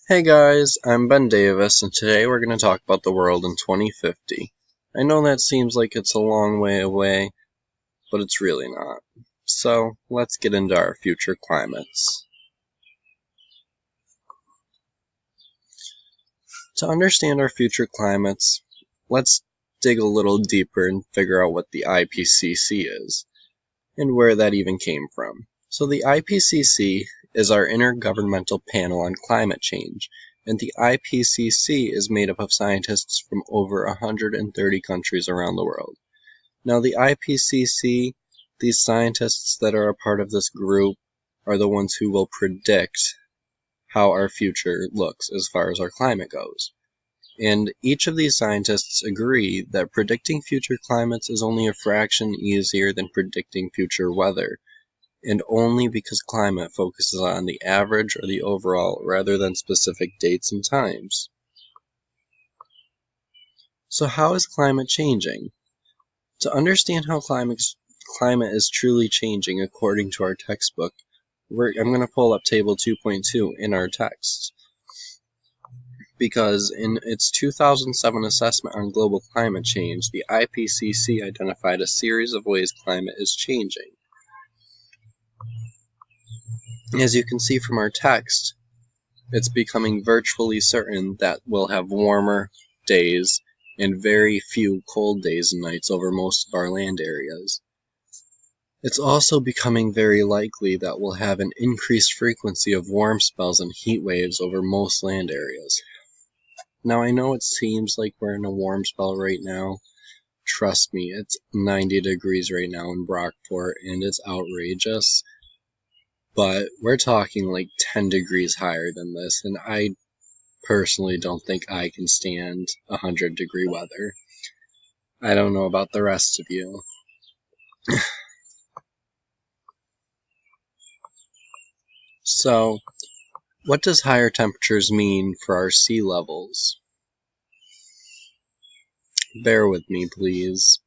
Hey guys, I'm Ben Davis, and today we're going to talk about the world in 2050. I know that seems like it's a long way away, but it's really not. So, let's get into our future climates. To understand our future climates, let's dig a little deeper and figure out what the IPCC is, and where that even came from. So the IPCC is our Intergovernmental Panel on Climate Change, and the IPCC is made up of scientists from over 130 countries around the world. Now the IPCC, these scientists that are a part of this group, are the ones who will predict how our future looks as far as our climate goes. And each of these scientists agree that predicting future climates is only a fraction easier than predicting future weather, and only because climate focuses on the average or the overall rather than specific dates and times. So how is climate changing? To understand how climate is truly changing according to our textbook, I'm going to pull up table 2.2 in our text. Because in its 2007 assessment on global climate change, the IPCC identified a series of ways climate is changing. As you can see from our text, it's becoming virtually certain that we'll have warmer days and very few cold days and nights over most of our land areas. It's also becoming very likely that we'll have an increased frequency of warm spells and heat waves over most land areas. Now I know it seems like we're in a warm spell right now. Trust me, it's 90 degrees right now in Brockport and it's outrageous. But we're talking like 10 degrees higher than this, and I personally don't think I can stand 100-degree weather. I don't know about the rest of you. So, what does higher temperatures mean for our sea levels? Bear with me, please.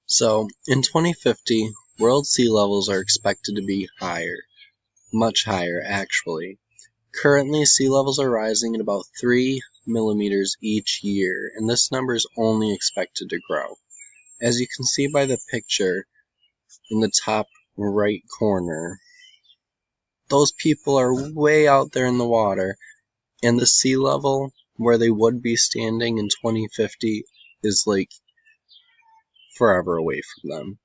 So, in 2050, world sea levels are expected to be higher. Much higher, actually. Currently, sea levels are rising at about 3 millimeters each year, and this number is only expected to grow. As you can see by the picture in the top right corner, those people are way out there in the water, and the sea level where they would be standing in 2050 is like forever away from them.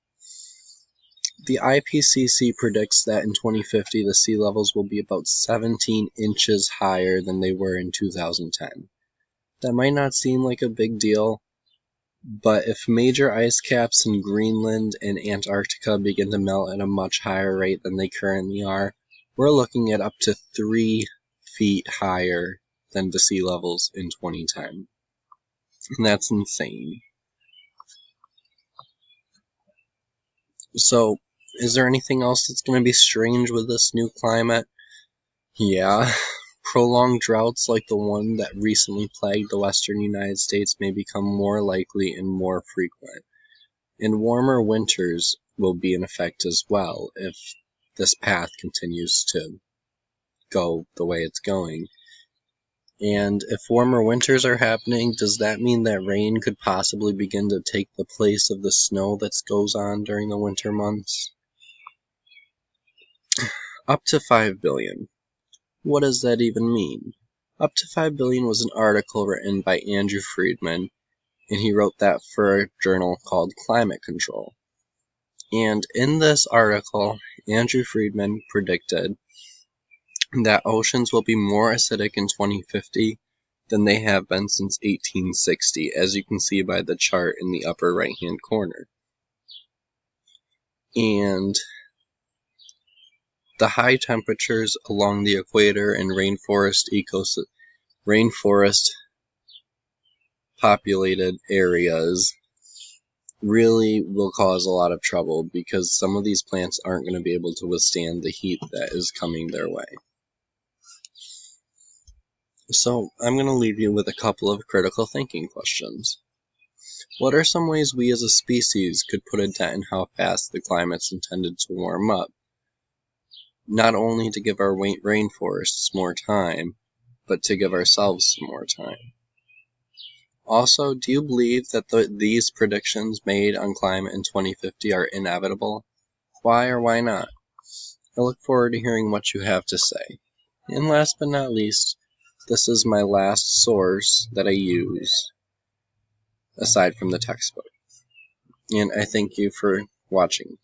The IPCC predicts that in 2050 the sea levels will be about 17 inches higher than they were in 2010. That might not seem like a big deal, but if major ice caps in Greenland and Antarctica begin to melt at a much higher rate than they currently are, we're looking at up to 3 feet higher than the sea levels in 2010. And that's insane. So, is there anything else that's going to be strange with this new climate? Yeah. Prolonged droughts like the one that recently plagued the western United States may become more likely and more frequent. And warmer winters will be in effect as well if this path continues to go the way it's going. And if warmer winters are happening, does that mean that rain could possibly begin to take the place of the snow that goes on during the winter months? Up to 5 billion. What does that even mean? Up to 5 billion was an article written by Andrew Friedman, and he wrote that for a journal called Climate Control. And in this article, Andrew Friedman predicted that oceans will be more acidic in 2050 than they have been since 1860, as you can see by the chart in the upper right-hand corner. And the high temperatures along the equator and rainforest populated areas really will cause a lot of trouble because some of these plants aren't going to be able to withstand the heat that is coming their way. So I'm going to leave you with a couple of critical thinking questions. What are some ways we as a species could put a dent in how fast the climate's intended to warm up? Not only to give our rainforests more time, but to give ourselves some more time. Also, do you believe that these predictions made on climate in 2050 are inevitable? Why or why not? I look forward to hearing what you have to say. And last but not least, this is my last source that I use, aside from the textbook. And I thank you for watching.